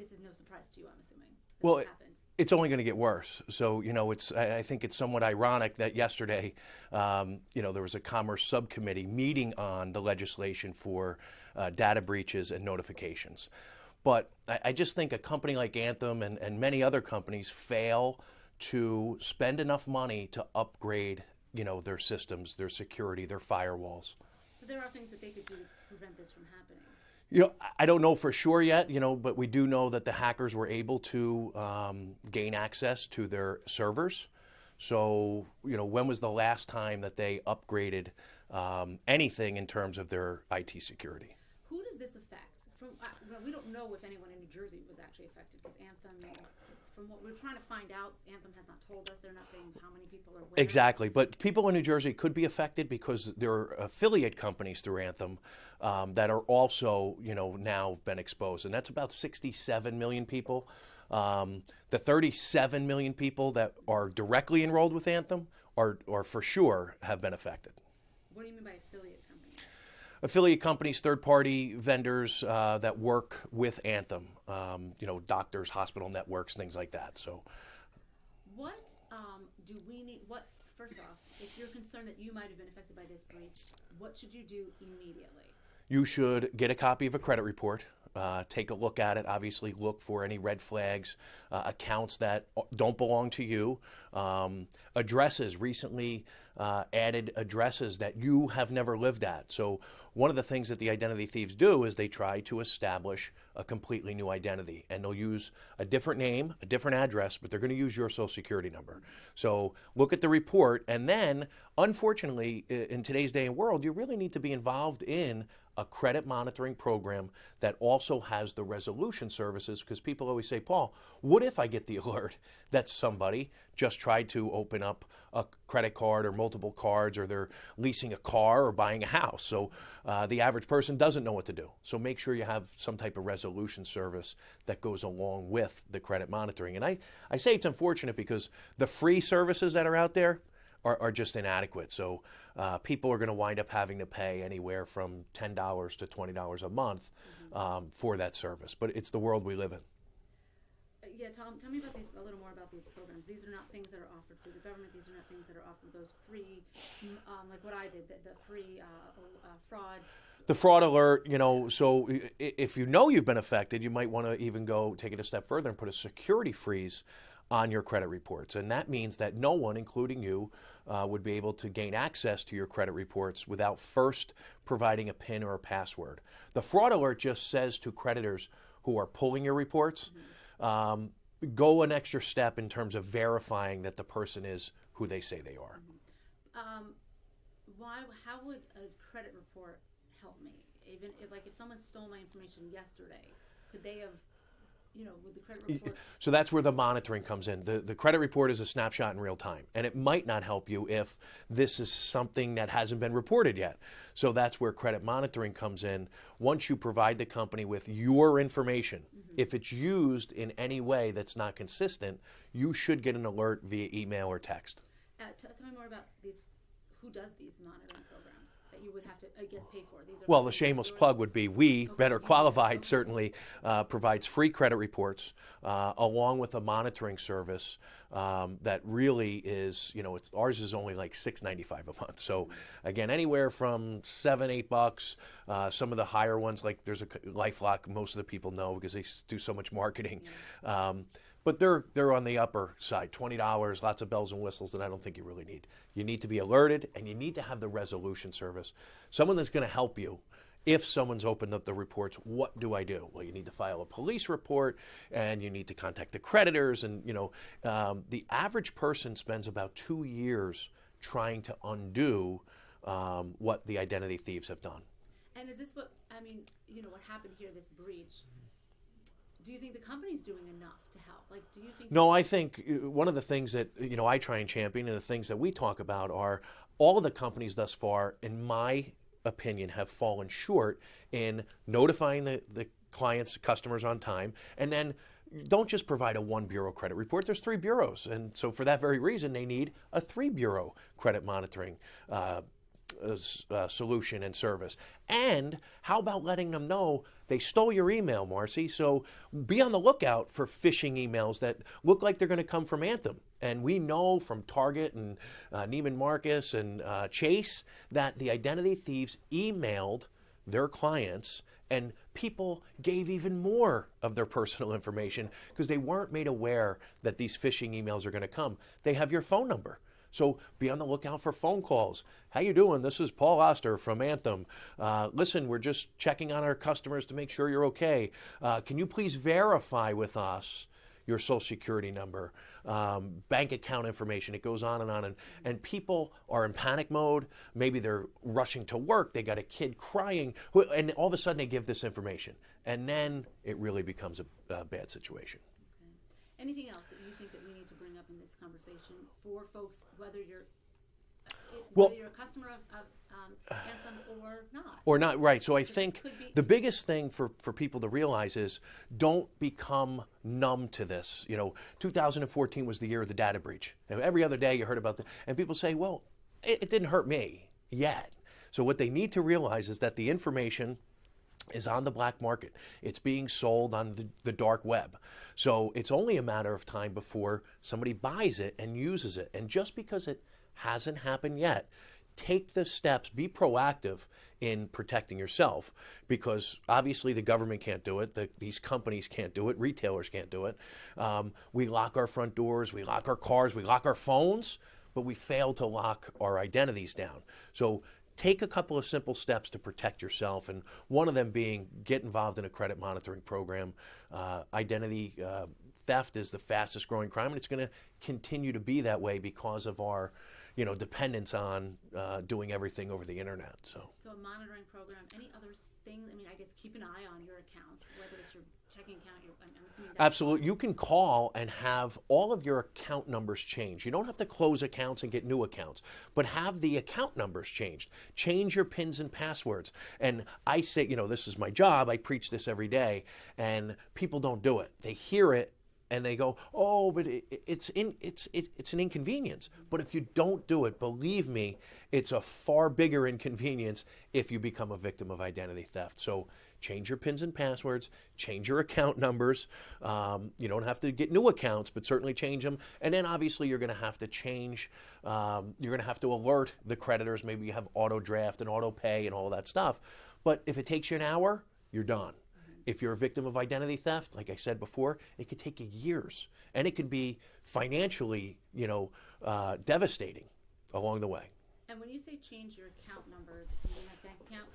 this is no surprise to you, I'm assuming. Well, This happened. it's only going to get worse. So, I think it's somewhat ironic that yesterday, there was a Commerce subcommittee meeting on the legislation for data breaches and notifications. But I just think a company like Anthem and many other companies fail to spend enough money to upgrade, their systems, their security, their firewalls. So there are things that they could do to prevent this from happening. I don't know for sure yet, but we do know that the hackers were able to gain access to their servers. So, when was the last time that they upgraded anything in terms of their IT security? Who does this affect? We don't know if anyone in New Jersey was actually affected because Anthem, from what we're trying to find out, Anthem has not told us. They're not saying how many people are where. Exactly, but people in New Jersey could be affected because there are affiliate companies through Anthem that are also, now been exposed, and that's about 67 million people. The 37 million people that are directly enrolled with Anthem are for sure have been affected. What do you mean by affiliate companies? Affiliate companies, third-party vendors that work with Anthem, doctors, hospital networks, things like that. So, what do we need? First off, if you're concerned that you might have been affected by this breach, what should you do immediately? You should get a copy of a credit report. Take a look at it. Obviously, look for any red flags, accounts that don't belong to you, addresses, recently added addresses that you have never lived at. So one of the things that the identity thieves do is they try to establish a completely new identity, and they'll use a different name, a different address, but they're going to use your social security number. So look at the report, and then, unfortunately, in today's day and world, you really need to be involved in a credit monitoring program that also has the resolution services, because people always say, Paul, what if I get the alert that somebody just tried to open up a credit card or multiple cards, or they're leasing a car or buying a house? So the average person doesn't know what to do. So make sure you have some type of resolution service that goes along with the credit monitoring. And I say it's unfortunate because the free services that are out there are just inadequate. So people are going to wind up having to pay anywhere from $10 to $20 a month for that service. But it's the world we live in. Yeah, Tom, tell me about a little more about these programs. These are not things that are offered through the government. These are not things that are offered, those free, like what I did, the free fraud. The fraud alert, so if you know you've been affected, you might want to even go take it a step further and put a security freeze on your credit reports. And that means that no one, including you, would be able to gain access to your credit reports without first providing a PIN or a password. The fraud alert just says to creditors who are pulling your reports, go an extra step in terms of verifying that the person is who they say they are. How would a credit report help me? Even if someone stole my information yesterday, could they have, with the credit report? So that's where the monitoring comes in. The credit report is a snapshot in real time, and it might not help you if this is something that hasn't been reported yet. So that's where credit monitoring comes in. Once you provide the company with your information, if it's used in any way that's not consistent, you should get an alert via email or text. Tell me more about these. Who does these monitoring programs that you would have to, I guess, pay for? Well, the shameless plug would be Better Qualified certainly provides free credit reports along with a monitoring service that really is, ours is only like $6.95 a month. So again, anywhere from $7-8. Some of the higher ones, like there's a LifeLock, most of the people know because they do so much marketing. But they're on the upper side, $20, lots of bells and whistles that I don't think you really need. You need to be alerted, and you need to have the resolution service. Someone that's going to help you. If someone's opened up the reports, what do I do? Well, you need to file a police report, and you need to contact the creditors. And, the average person spends about 2 years trying to undo what the identity thieves have done. And is this what happened here, this breach? Do you think the company's doing enough to help? Do you think? No, I think one of the things that I try and champion, and the things that we talk about, are all of the companies thus far, in my opinion, have fallen short in notifying the clients, customers on time, and then don't just provide a one bureau credit report. There's 3 bureaus, and so for that very reason, they need a 3 bureau credit monitoring solution and service. And how about letting them know They stole your email, Marcy, so be on the lookout for phishing emails that look like they're going to come from Anthem. And we know from Target and Neiman Marcus and Chase that the identity thieves emailed their clients, and people gave even more of their personal information because they weren't made aware that these phishing emails are going to come. They have your phone number. So be on the lookout for phone calls. How you doing? This is Paul Oster from Anthem. Listen, we're just checking on our customers to make sure you're okay. Can you please verify with us your social security number, bank account information? It goes on and on. And people are in panic mode. Maybe they're rushing to work. They got a kid crying. And all of a sudden they give this information. And then it really becomes a bad situation. Anything else that you think that we need to bring up in this conversation for folks, whether you're a customer of Anthem or not? Or not, right. So I think the biggest thing for people to realize is don't become numb to this. 2014 was the year of the data breach. Every other day you heard about and people say, well, it didn't hurt me yet. So what they need to realize is that the information is on the black market. It's being sold on the dark web. So it's only a matter of time before somebody buys it and uses it. And just because it hasn't happened yet, take the steps, be proactive in protecting yourself, because obviously the government can't do it, these companies can't do it, retailers can't do it. We lock our front doors, we lock our cars, we lock our phones, but we fail to lock our identities down. So take a couple of simple steps to protect yourself, and one of them being get involved in a credit monitoring program. Identity theft is the fastest growing crime, and it's going to continue to be that way because of our dependence on doing everything over the internet. So a monitoring program, any other thing? I mean, I guess keep an eye on your account, whether it's your checking account. I'm assuming absolutely. You can call and have all of your account numbers changed. You don't have to close accounts and get new accounts, but have the account numbers changed. Change your PINs and passwords. And I say, this is my job. I preach this every day, and people don't do it. They hear it and they go, oh, but it's an inconvenience. But if you don't do it, believe me, it's a far bigger inconvenience if you become a victim of identity theft. So change your PINs and passwords, change your account numbers. You don't have to get new accounts, but certainly change them. And then obviously you're going to have to change, you're going to have to alert the creditors. Maybe you have auto draft and auto pay and all that stuff. But if it takes you an hour, you're done. If you're a victim of identity theft, like I said before, it could take you years, and it can be financially, devastating along the way. And when you say change your account numbers, you mean like bank account,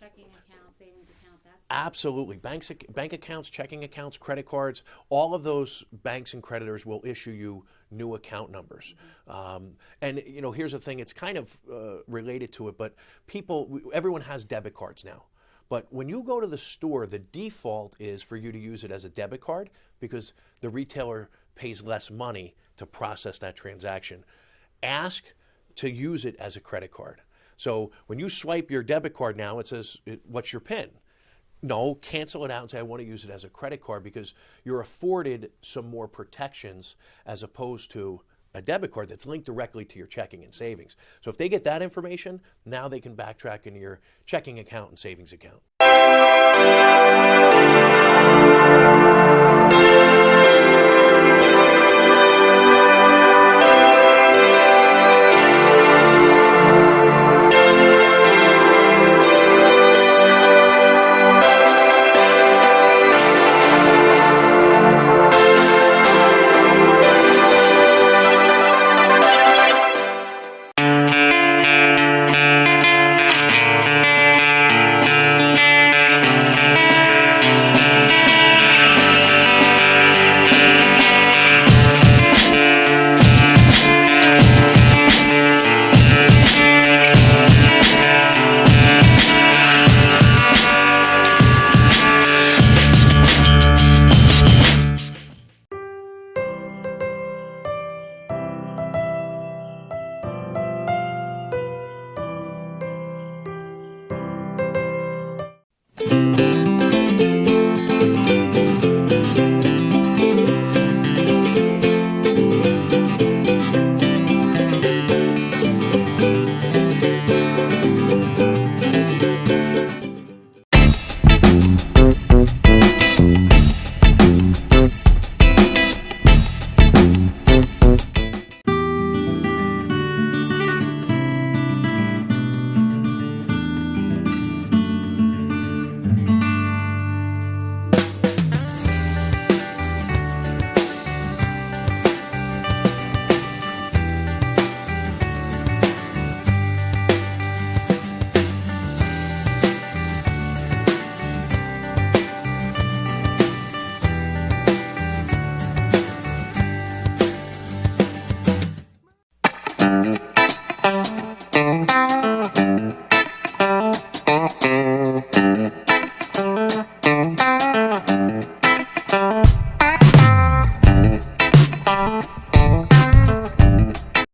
checking account, savings account, that's... Absolutely. Bank accounts, checking accounts, credit cards, all of those banks and creditors will issue you new account numbers. Mm-hmm. And here's the thing, it's kind of related to it, but everyone has debit cards now. But when you go to the store, the default is for you to use it as a debit card because the retailer pays less money to process that transaction. Ask to use it as a credit card. So when you swipe your debit card now, it says, what's your PIN? No, cancel it out and say, I want to use it as a credit card, because you're afforded some more protections as opposed to a debit card that's linked directly to your checking and savings. So if they get that information, now they can backtrack into your checking account and savings account.